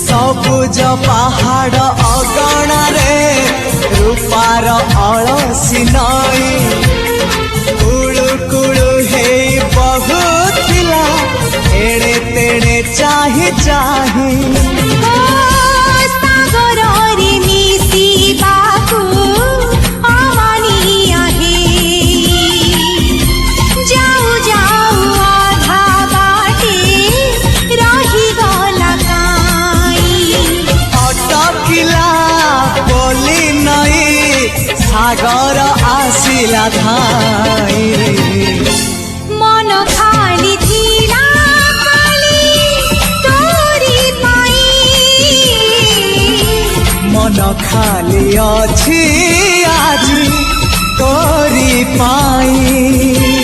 सबुज पहाड़ अगणारे रूपार अलसी नई कुळु कुळु हे बहुथिला एड़े तेड़े चाही चाही सागर आसिला धाई मन खाली थिला खाली तोरी पाई मन खाली अछि आज तोरी पाई।